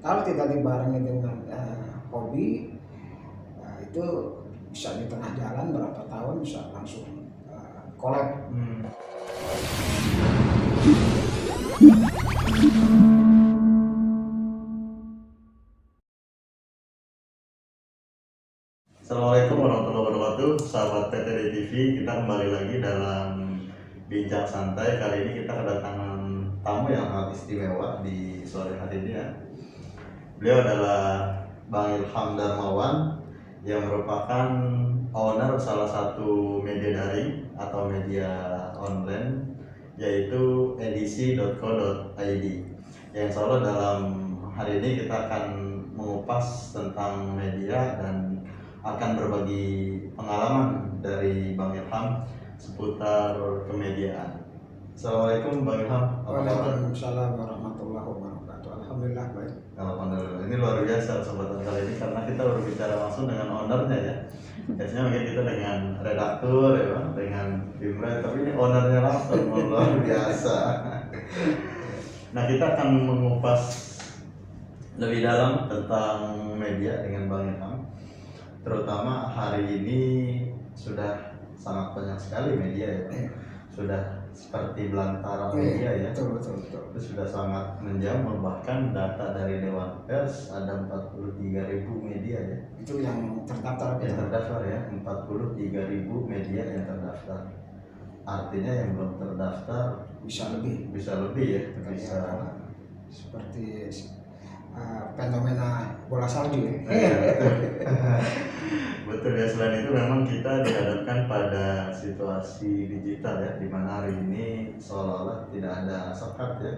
Kalau tidak dibarengi dengan hobi, itu bisa di tengah jalan berapa tahun bisa langsung collab. Assalamualaikum warahmatullahi wabarakatuh, sahabat PTD TV. Kita kembali lagi dalam bincang santai. Kali ini kita kedatangan tamu yang sangat istimewa di sore hari ini ya. Beliau adalah Bang Ilham Darmawan yang merupakan owner salah satu media daring atau media online, yaitu edisi.co.id. Yang insya Allah dalam hari ini kita akan mengupas tentang media dan akan berbagi pengalaman dari Bang Ilham seputar kemediaan. Assalamualaikum Bang Ilham. Waalaikumsalam warahmatullahi wabarakatuh. Alhamdulillah baik. Alhamdulillah. Ini luar biasa kesempatan kali ini karena kita berbicara langsung dengan ownernya ya. Biasanya mungkin kita dengan redaktur ya Bang, dengan Bimra, tapi ini ownernya langsung. Luar biasa. Nah, kita akan mengupas lebih dalam tentang media dengan Bang Ilham. Terutama hari ini sudah sangat banyak sekali media ya, sudah seperti belantara media ya. Betul. Itu sudah sangat menjamur, bahkan data dari Dewan Pers ada 43.000 media ya. Itu yang terdaftar. Yang terdaftar ya, 43.000 media yang terdaftar. Artinya yang belum terdaftar bisa lebih ya, bisa seperti fenomena bola salju ya. Betul ya. Selain itu memang kita dihadapkan pada situasi digital ya, di mana hari ini seolah-olah tidak ada sekat ya,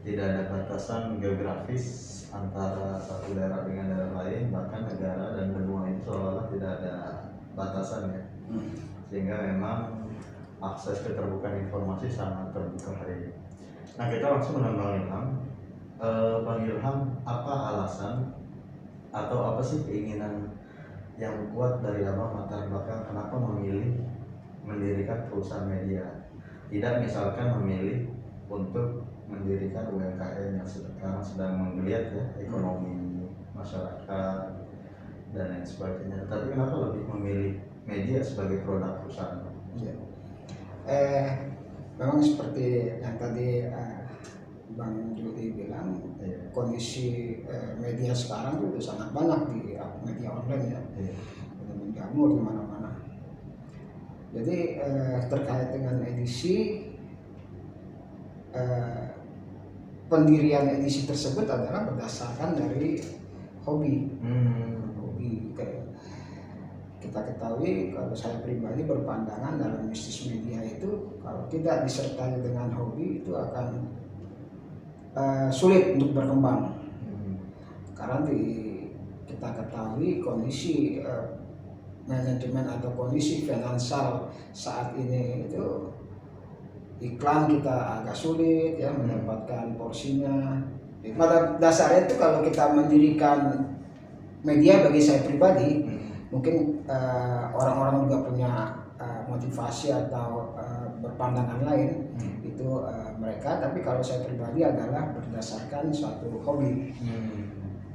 tidak ada batasan geografis antara satu daerah dengan daerah lain, bahkan negara dan benua itu seolah-olah tidak ada batasan ya. Sehingga memang akses keterbukaan informasi sangat terbuka hari ini. Nah, kita langsung dengan Bang Ilham. Bang Ilham, apa alasan atau apa sih keinginan yang kuat dari Abang latar belakang kenapa memilih mendirikan perusahaan media? Tidak misalkan memilih untuk mendirikan UMKM yang sekarang sedang menggeliat ya, ekonomi masyarakat dan lain sebagainya. Tapi kenapa lebih memilih media sebagai produk perusahaan? Ya. Memang seperti yang tadi Bang Juli bilang, kondisi media sekarang itu sangat banyak di media online ya, menjamur di mana-mana. Jadi terkait dengan edisi, pendirian edisi tersebut adalah berdasarkan dari hobi. Hobi kita ketahui, kalau saya pribadi berpandangan dalam bisnis media itu kalau tidak disertai dengan hobi itu akan sulit untuk berkembang. Karena kita ketahui kondisi manajemen atau kondisi finansial saat ini itu iklan kita agak sulit ya mendapatkan porsinya. Pada dasarnya itu kalau kita mendirikan media, bagi saya pribadi mungkin orang-orang juga punya motivasi atau berpandangan lain itu mereka, tapi kalau saya pribadi adalah berdasarkan suatu hobi,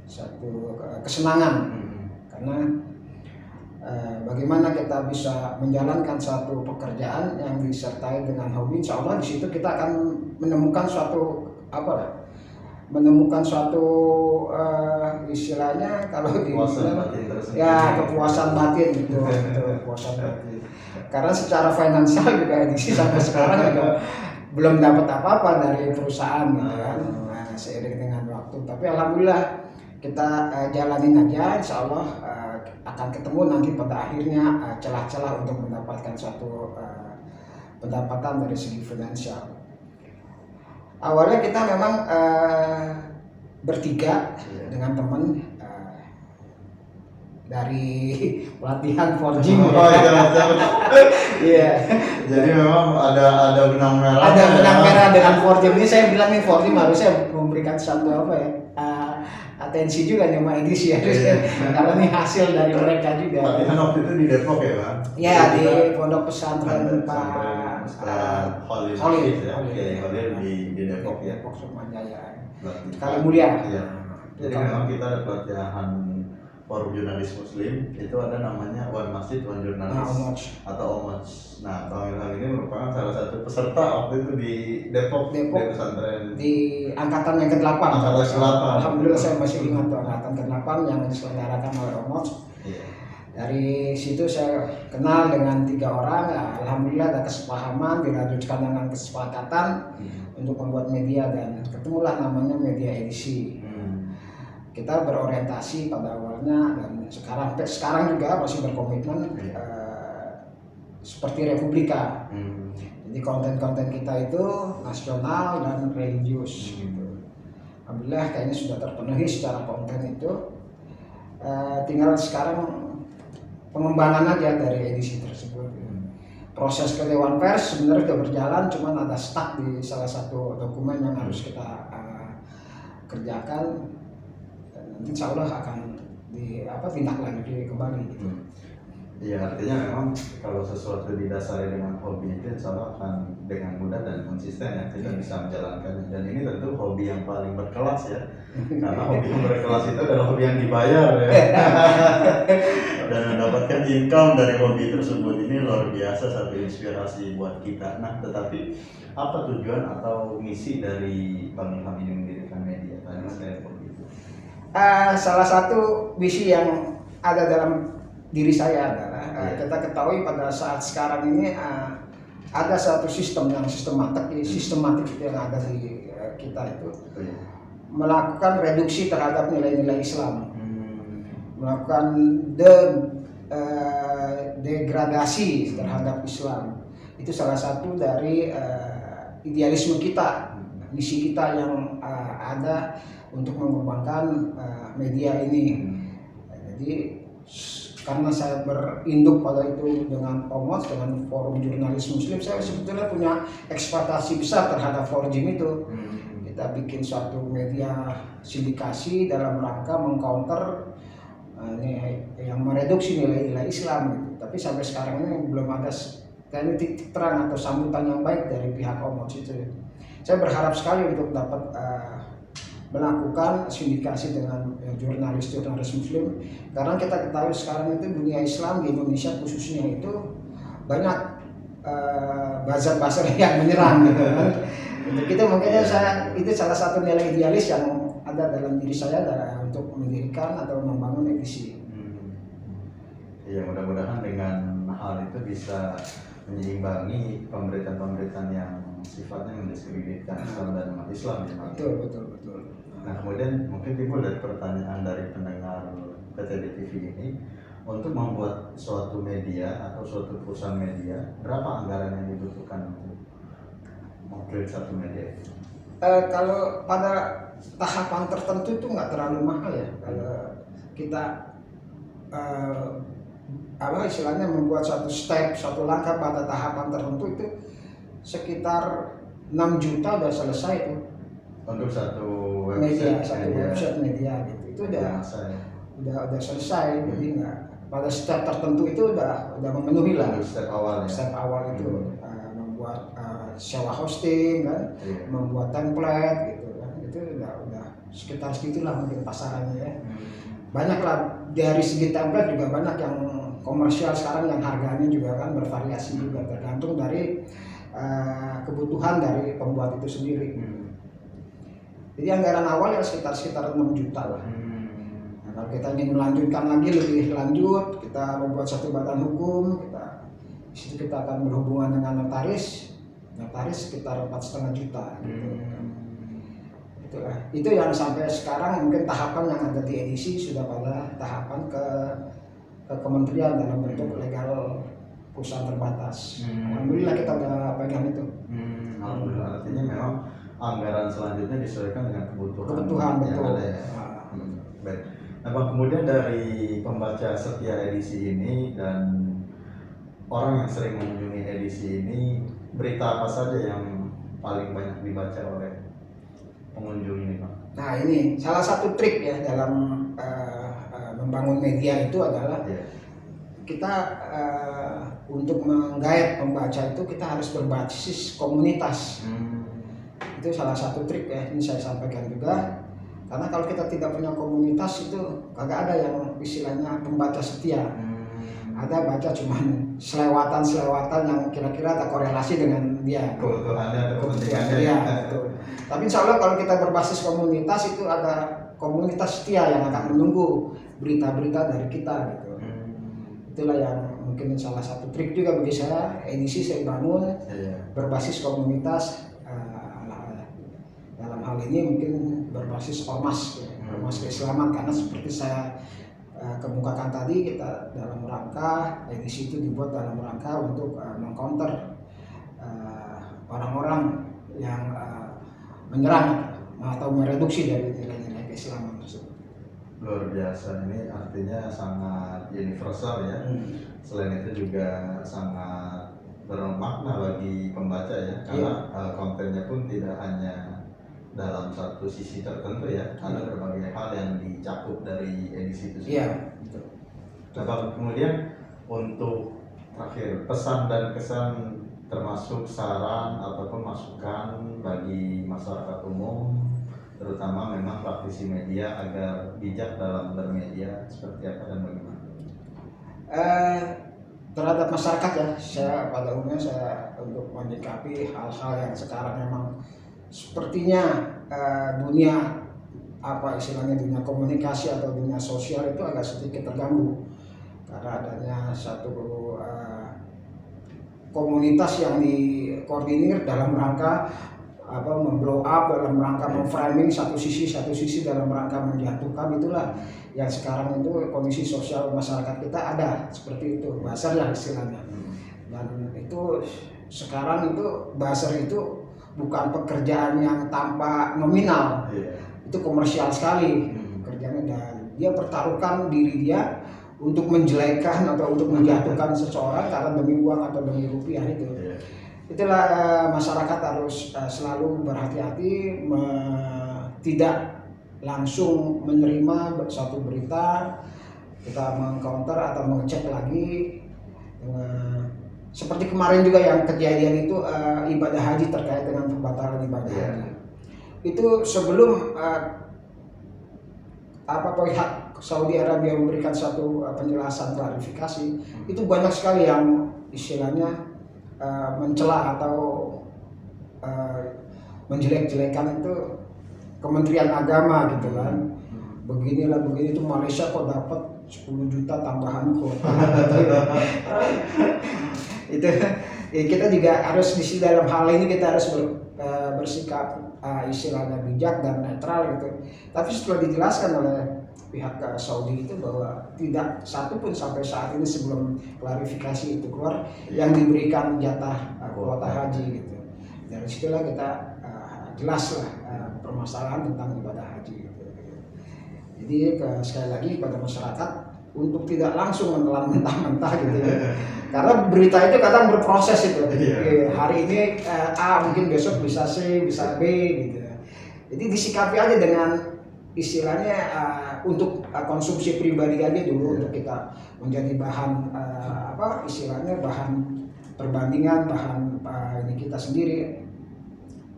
suatu kesenangan. Karena bagaimana kita bisa menjalankan suatu pekerjaan yang disertai dengan hobi, insya Allah di situ kita akan menemukan suatu istilahnya kalau kepuasan batin gitu. Kepuasan batin. Karena secara finansial juga edisi sampai sekarang juga belum dapat apa-apa dari perusahaan gitu kan. Nah, seiring dengan waktu, tapi alhamdulillah kita jalanin aja, insya Allah akan ketemu nanti pada akhirnya celah-celah untuk mendapatkan suatu pendapatan dari segi finansial. Awalnya kita memang bertiga dengan teman dari pelatihan forging. Iya. Jadi memang ada benang merah. Ada benang merah dengan forging ini. Saya bilang nih forging harusnya memberikan satu atensi juga nih sama edisi ya. Karena ini hasil dari mereka juga. Pelatihan waktu itu di Depok ya Bang? Ya, di Pondok Pesantren Pak Khalil ya. Khalil di Depok ya. Depok Sukma Jaya. Kali Mulia. Iya. Jadi memang kita ada pelatihan forum jurnalis muslim, itu ada namanya One Masjid One Jurnalis atau OMAJ. Nah, Bang Ilham ini merupakan salah satu peserta waktu itu di Depok di pesantren di angkatan yang ke-8. Alhamdulillah saya masih ingat tuh, angkatan ke-8 yang diselenggarakan oleh OMAJ. Yeah. Dari situ saya kenal dengan 3 orang. Alhamdulillah ada kesepahaman, dilanjutkan dengan kesepakatan untuk membuat media, dan ketemulah namanya Media Edisi. Kita berorientasi pada awalnya, dan sekarang juga masih berkomitmen seperti Republika. Jadi konten-konten kita itu nasional dan religius. Alhamdulillah kayaknya sudah terpenuhi secara konten itu. Tinggal sekarang pengembangan aja dari edisi tersebut. Proses ke Dewan Pers sebenarnya sudah berjalan, cuman ada stuck di salah satu dokumen yang harus kita kerjakan. Insya Allah akan ditindaklanjuti kembali gitu. Iya, artinya memang kalau sesuatu didasari dengan hobi itu insya Allah akan dengan mudah dan konsisten ya kita bisa menjalankannya. Dan ini tentu hobi yang paling berkelas ya, karena hobi yang berkelas itu adalah hobi yang dibayar ya. Dan mendapatkan income dari hobi tersebut ini luar biasa, satu inspirasi buat kita. Nah, tetapi apa tujuan atau misi dari Bang Ilham ini mendirikan media? Tadi saya salah satu misi yang ada dalam diri saya adalah kita ketahui pada saat sekarang ini ada satu sistem yang sistematik yang ada di kita itu melakukan reduksi terhadap nilai-nilai Islam, melakukan degradasi terhadap Islam. Itu salah satu dari idealisme kita, misi kita yang ada untuk mengembangkan media ini. Jadi karena saya berinduk pada itu dengan OMAJ, dengan Forum Jurnalis Muslim, saya sebetulnya punya ekspektasi besar terhadap forum itu. Kita bikin suatu media sindikasi dalam rangka mengcounter yang mereduksi nilai-nilai Islam gitu. Tapi sampai sekarang ini belum ada titik terang atau sambutan yang baik dari pihak OMAJ itu. Saya berharap sekali untuk dapat melakukan sindikasi dengan jurnalis muslim, karena kita ketahui sekarang itu dunia Islam di Indonesia khususnya itu banyak bazar-bazar yang menyerang gitu kan. Untuk itu mungkin itu salah satu nilai idealis yang ada dalam diri saya adalah untuk mendirikan atau membangun edisi. Ya, mudah-mudahan dengan hal itu bisa menyeimbangi pemberitaan-pemberitaan yang sifatnya mendiskreditkan Islam dan umat Islam. Betul. Nah, kemudian mungkin timbul dari pertanyaan dari pendengar PTB TV ini, untuk membuat suatu media atau suatu perusahaan media, berapa anggaran yang dibutuhkan untuk mengkreat satu media itu? Kalau pada tahapan tertentu itu nggak terlalu mahal ya. Kalau kita istilahnya membuat satu langkah pada tahapan tertentu itu sekitar 6 juta udah selesai itu. Untuk satu website media gitu. Itu udah selesai. Jadi nggak pada step tertentu itu udah memenuhi lah. Step awal itu membuat sewa hosting kan, membuat template gitu kan. Itu udah sekitar segitulah mungkin pasarannya ya. Banyak lah, dari segi template juga banyak yang komersial sekarang yang harganya juga kan bervariasi juga, tergantung dari kebutuhan dari pembuat itu sendiri. Jadi anggaran awal ya sekitar 6 juta lah. Nah, kalau kita ingin melanjutkan lagi lebih lanjut, kita membuat satu badan hukum, di situ kita akan berhubungan dengan notaris sekitar 4,5 juta gitu. Itulah. Itu yang sampai sekarang mungkin tahapan yang ada di edisi sudah pada tahapan ke kementerian dalam bentuk legal perusahaan terbatas. Alhamdulillah kita udah pegang itu. Alhamdulillah, artinya memang anggaran selanjutnya disesuaikan dengan kebutuhan betul. Ada ya. Baik. Nah, Bang, kemudian dari pembaca setia edisi ini dan orang yang sering mengunjungi edisi ini, berita apa saja yang paling banyak dibaca oleh pengunjung ini, Pak? Nah, ini salah satu trik ya dalam membangun media itu adalah kita untuk menggait pembaca itu kita harus berbasis komunitas. Itu salah satu trik ya, ini saya sampaikan juga. Karena kalau kita tidak punya komunitas itu kagak ada yang istilahnya pembaca setia. Ada baca cuman selewatan yang kira-kira ada korelasi dengan dia. Kebutuhannya atau kepentingannya. Ya, betul. Tapi insya Allah kalau kita berbasis komunitas itu ada komunitas setia yang akan menunggu berita-berita dari kita gitu. Itulah yang mungkin salah satu trik juga bagi saya, edisi saya bangun berbasis komunitas. Dalam hal ini mungkin berbasis ormas keislaman, karena seperti saya kemukakan tadi, kita dalam rangka edisi itu dibuat dalam rangka untuk mengcounter orang-orang yang menyerang atau mereduksi dari nilai-nilai keislaman tersebut. Luar biasa, ini artinya sangat universal ya. Selain itu juga sangat bermakna bagi pembaca ya, karena kontennya pun tidak hanya dalam satu sisi tertentu ya, ada berbagai hal yang dicakup dari edisi itu sendiri. Iya, betul. Nah, kemudian untuk terakhir, pesan dan kesan termasuk saran ataupun masukan bagi masyarakat umum, terutama memang praktisi media, agar bijak dalam bermedia seperti apa dan bagaimana? Terhadap masyarakat ya, saya pada umumnya saya untuk menyikapi hal-hal yang sekarang memang sepertinya dunia apa istilahnya dunia komunikasi atau dunia sosial itu agak sedikit terganggu karena adanya satu komunitas yang dikoordinir dalam rangka memblow up, dalam rangka memframing satu sisi dalam rangka menjatuhkan. Itulah yang sekarang itu kondisi sosial masyarakat kita ada seperti itu, buzzer lah istilahnya. Dan itu sekarang itu buzzer itu bukan pekerjaan yang tanpa nominal, itu komersial sekali pekerjaannya, dan dia pertaruhkan diri dia untuk menjelekkan atau untuk menjatuhkan seseorang karena demi uang atau demi rupiah itu. Itulah masyarakat harus selalu berhati-hati, tidak langsung menerima suatu berita, kita mengcounter atau mengecek lagi. Seperti kemarin juga yang kejadian itu ibadah haji, terkait dengan pembatalan ibadah haji. Itu sebelum pihak Saudi Arabia memberikan satu penjelasan klarifikasi, itu banyak sekali yang istilahnya mencela atau menjelek-jelekan itu Kementerian Agama gitu kan. Begini itu Malaysia kok dapat 10 juta tambahan kuota. Itu kita juga harus di dalam hal ini kita harus bersikap istilahnya bijak dan netral gitu. Tapi setelah dijelaskan oleh pihak Saudi itu bahwa tidak satu pun sampai saat ini sebelum klarifikasi itu keluar yang diberikan jatah kuota haji gitu. Dari situlah kita jelas lah permasalahan tentang ibadah haji gitu. Jadi sekali lagi pada masyarakat untuk tidak langsung menelan mentah-mentah gitu ya. Karena berita itu kadang berproses itu. Hari ini A, mungkin besok bisa C, bisa B gitu. Jadi disikapi aja dengan istilahnya untuk konsumsi pribadi aja dulu, untuk kita menjadi bahan istilahnya bahan perbandingan, bahan ini kita sendiri,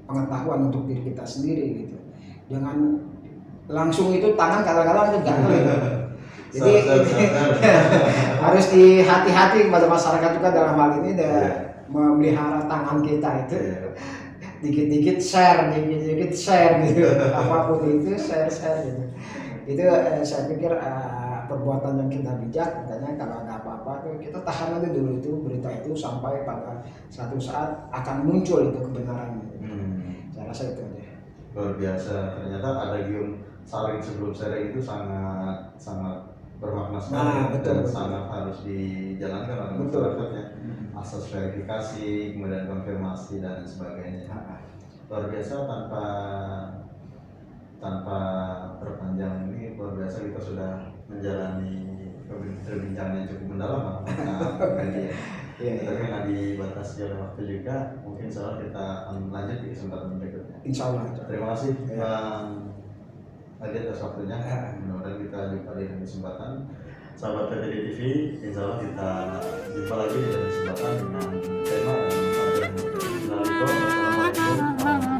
pengetahuan untuk diri kita sendiri gitu. Jangan langsung itu tangan kadang-kadang itu gatel gitu. Jadi harus dihati-hati kepada masyarakat juga dalam hal ini memelihara tangan kita itu. Dikit-dikit share gitu. Apapun itu share gitu. Itu saya pikir perbuatan yang kita bijak. Makanya kalau ada apa-apa tuh kita tahan aja dulu itu berita itu sampai pada satu saat akan muncul itu kebenaran gitu. Saya rasa itu aja. Luar biasa, ternyata ada gium saling sebelum sharing itu sangat bermakna sekali dan sangat harus dijalankan oleh masyarakat ya. Asas verifikasi, kemudian konfirmasi dan sebagainya. Luar biasa, tanpa perpanjang ini luar biasa kita sudah menjalani perbincangan yang cukup mendalam media. Tapi karena dibatasi oleh waktu juga, mungkin soal kita lanjut di kesempatan berikutnya. Insya Allah. Terima kasih Bang Adi atas waktunya. Mudah-mudahan kita jumpa di kesempatan. Sahabat PTD TV, insya Allah kita jumpa lagi di kesempatan dengan tema dan konten. Assalamualaikum warahmatullahi wabarakatuh.